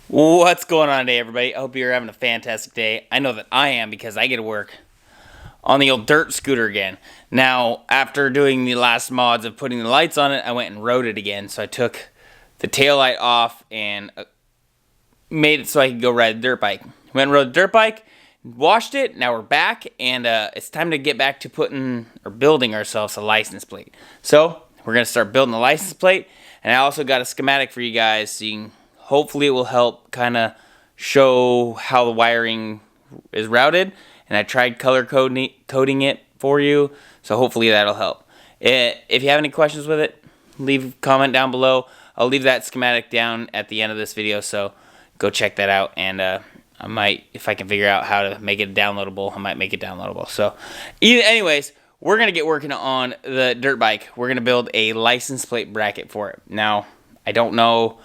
What's going on today, everybody? I hope you're having a fantastic day. I know that I am because I get to work on the old dirt scooter again. Now, after doing the last mods of putting the lights on it, I went and rode it again. So I took the tail light off and made it so I could go ride the dirt bike. Went and rode the dirt bike, washed it. Now we're back, and it's time to get back to building ourselves a license plate. So we're gonna start building the license plate, and I also got a schematic for you guys so you can. Hopefully it will help kind of show how the wiring is routed. And I tried color coding it for you, so hopefully that'll help. If you have any questions with it, leave a comment down below. I'll leave that schematic down at the end of this video, so go check that out. And I might, if I can figure out how to make it downloadable, I might make it downloadable. So anyways, we're going to get working on the dirt bike. We're going to build a license plate bracket for it. Now, I don't know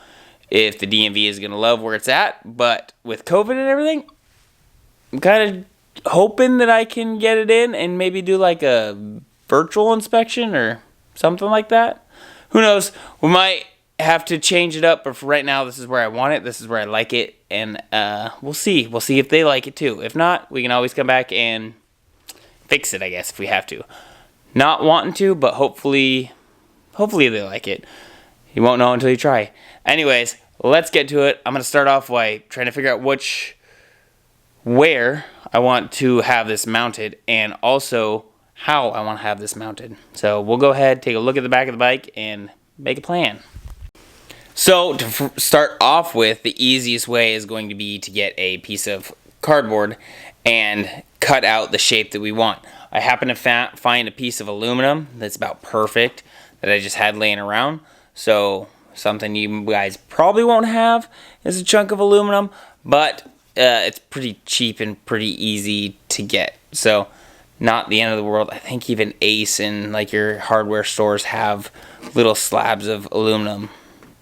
if the DMV is going to love where it's at, but with COVID and everything, I'm kind of hoping that I can get it in and maybe do like a virtual inspection or something like that. Who knows? We might have to change it up, but for right now, this is where I want it. This is where I like it, and we'll see. We'll see if they like it too. If not, we can always come back and fix it, I guess, if we have to. Not wanting to, but hopefully they like it. You won't know until you try. Anyways, let's get to it. I'm going to start off by trying to figure out where I want to have this mounted and also how I want to have this mounted. So we'll go ahead, take a look at the back of the bike, and make a plan. So to start off with, the easiest way is going to be to get a piece of cardboard and cut out the shape that we want. I happen to find a piece of aluminum that's about perfect that I just had laying around. So something you guys probably won't have is a chunk of aluminum, but it's pretty cheap and pretty easy to get. So not the end of the world. I think even Ace and like your hardware stores have little slabs of aluminum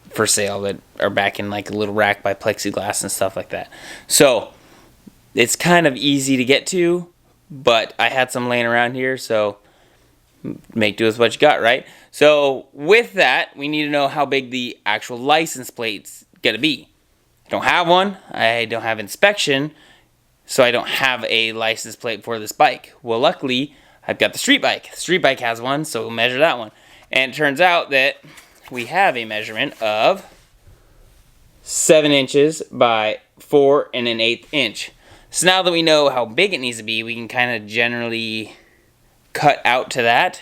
for sale that are back in like a little rack by plexiglass and stuff like that. So it's kind of easy to get to, but I had some laying around here, so make do with what you got, right? So with that, we need to know how big the actual license plate's gonna be. I don't have one. I don't have inspection, so I don't have a license plate for this bike. Well, luckily, I've got the street bike. The street bike has one, so we'll measure that one. And it turns out that we have a measurement of 7 inches by 4 1/8 inch. So now that we know how big it needs to be, we can kind of generally cut out to that,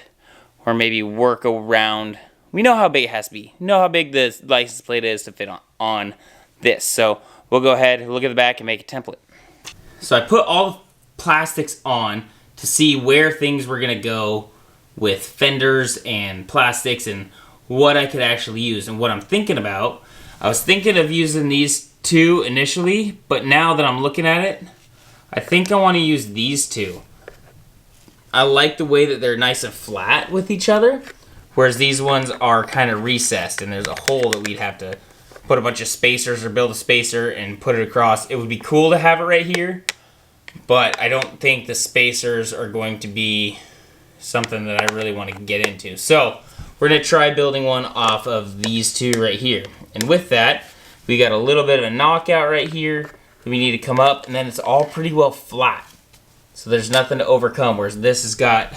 or maybe work around. We know how big it has to be. We know how big the license plate is to fit on this. So we'll go ahead, look at the back, and make a template. So I put all the plastics on to see where things were going to go with fenders and plastics and what I could actually use. And what I'm thinking about, I was thinking of using these two initially, but now that I'm looking at it, I think I want to use these two. I like the way that they're nice and flat with each other, whereas these ones are kind of recessed, and there's a hole that we'd have to put a bunch of spacers or build a spacer and put it across. It would be cool to have it right here, but I don't think the spacers are going to be something that I really want to get into. So we're going to try building one off of these two right here. And with that, we got a little bit of a knockout right here that we need to come up, and then it's all pretty well flat. So there's nothing to overcome, whereas this has got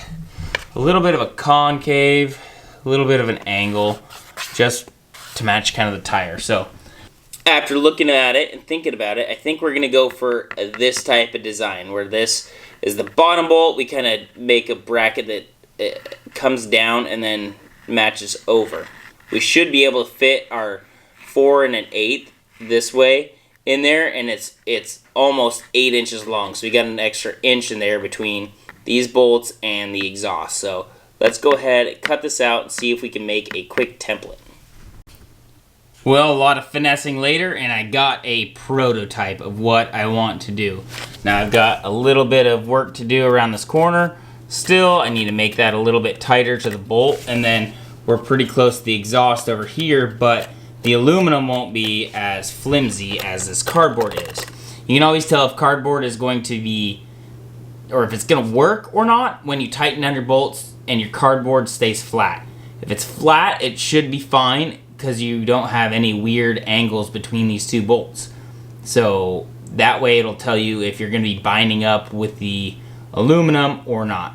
a little bit of a concave, a little bit of an angle, just to match kind of the tire. So after looking at it and thinking about it, I think we're going to go for this type of design, where this is the bottom bolt. We kind of make a bracket that comes down and then matches over. We should be able to fit our 4 1/8 this way in there, and it's almost 8 inches long, so we got an extra inch in there between these bolts and the exhaust. So let's go ahead, cut this out, and see if we can make a quick template. Well, a lot of finessing later, and I got a prototype of what I want to do. Now I've got a little bit of work to do around this corner. Still, I need to make that a little bit tighter to the bolt, and then we're pretty close to the exhaust over here, but the aluminum won't be as flimsy as this cardboard is. You can always tell if cardboard is going to be, or if it's going to work or not, when you tighten down your bolts and your cardboard stays flat. If it's flat, it should be fine because you don't have any weird angles between these two bolts. So that way it'll tell you if you're going to be binding up with the aluminum or not.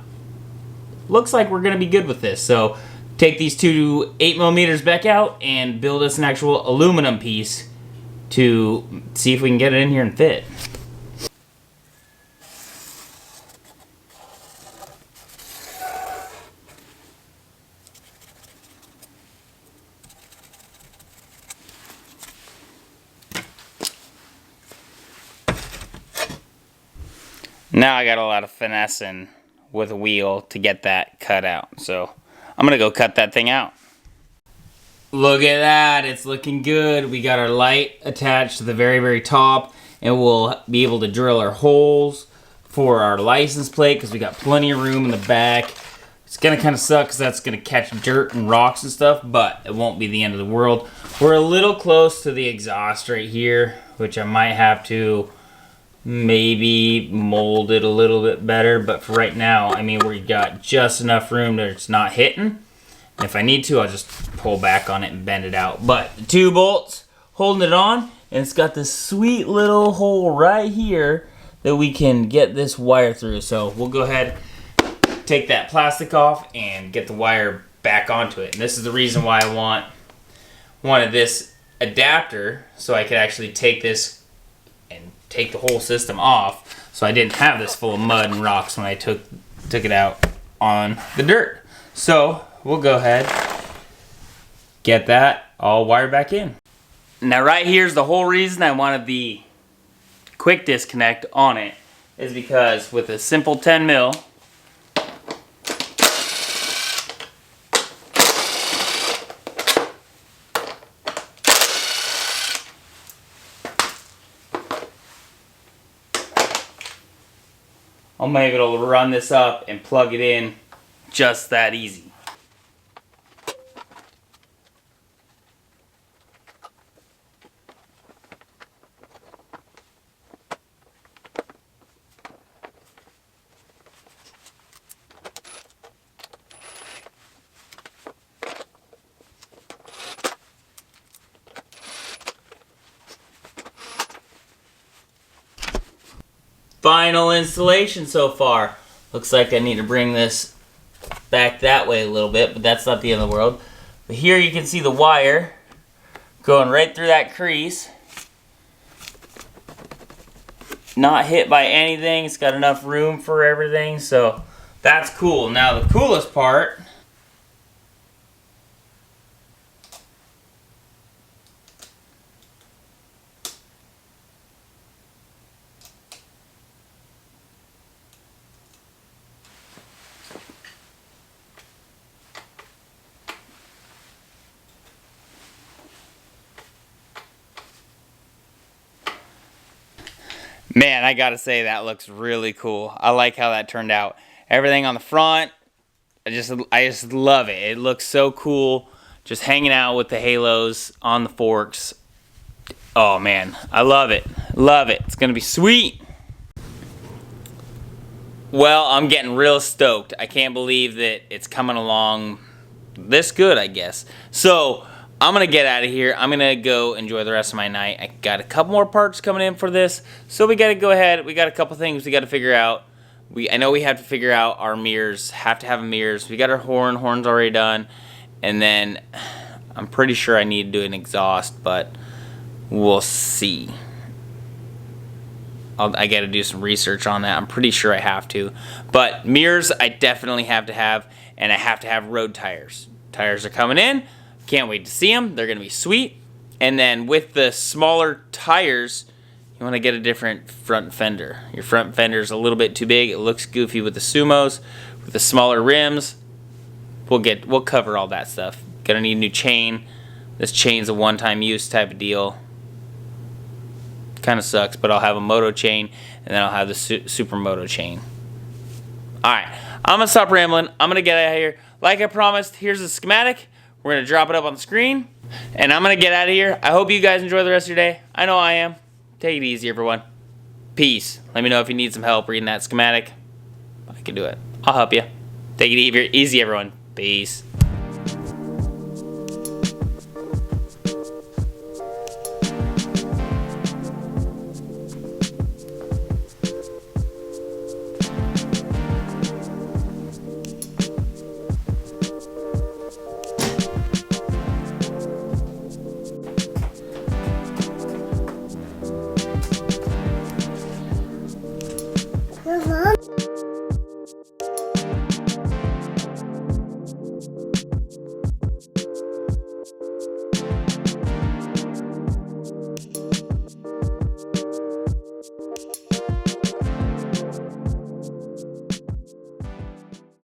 Looks like we're going to be good with this. So take these two 8mm back out and build us an actual aluminum piece to see if we can get it in here and fit. Now I got a lot of finessing with a wheel to get that cut out. So I'm gonna go cut that thing out. Look at that, it's looking good. We got our light attached to the very, very top, and we'll be able to drill our holes for our license plate because we got plenty of room in the back. It's gonna kind of suck because that's gonna catch dirt and rocks and stuff, but it won't be the end of the world. We're a little close to the exhaust right here, which I might have to maybe mold it a little bit better, but for right now, I mean, we got just enough room that it's not hitting. If I need to, I'll just pull back on it and bend it out. But the 2 bolts holding it on, and it's got this sweet little hole right here that we can get this wire through. So we'll go ahead, take that plastic off and get the wire back onto it. And this is the reason why I wanted this adapter, so I could actually take this and take the whole system off, so I didn't have this full of mud and rocks when I took it out on the dirt. So we'll go ahead, get that all wired back in. Now right here's the whole reason I wanted the quick disconnect on it, is because with a simple 10 mil, I'm able to run this up and plug it in just that easy. Final installation so far. Looks like I need to bring this back that way a little bit, but that's not the end of the world. But here you can see the wire going right through that crease. Not hit by anything. It's got enough room for everything, so that's cool. Now the coolest part, man, I gotta say that looks really cool. I like how that turned out. Everything on the front, I just love it. It looks so cool, just hanging out with the halos on the forks. Oh man, I love it. Love it. It's gonna be sweet. Well, I'm getting real stoked. I can't believe that it's coming along this good, I guess. So I'm gonna get out of here. I'm gonna go enjoy the rest of my night. I got a couple more parts coming in for this, so we gotta go ahead. We got a couple things we gotta figure out. I know we have to figure out our mirrors. Have to have mirrors. We got our horn's already done, and then I'm pretty sure I need to do an exhaust, but we'll see. I got to do some research on that. I'm pretty sure I have to, but mirrors I definitely have to have, and I have to have road tires. Tires are coming in. Can't wait to see them. They're going to be sweet. And then with the smaller tires, you want to get a different front fender. Your front fender is a little bit too big. It looks goofy with the Sumos. With the smaller rims, we'll cover all that stuff. Gonna need a new chain. This chain's a one-time use type of deal. Kind of sucks, but I'll have a moto chain, and then I'll have the Supermoto chain. Alright, I'm going to stop rambling. I'm going to get out of here. Like I promised, here's the schematic. We're going to drop it up on the screen, and I'm going to get out of here. I hope you guys enjoy the rest of your day. I know I am. Take it easy, everyone. Peace. Let me know if you need some help reading that schematic. I can do it. I'll help you. Take it easy, everyone. Peace.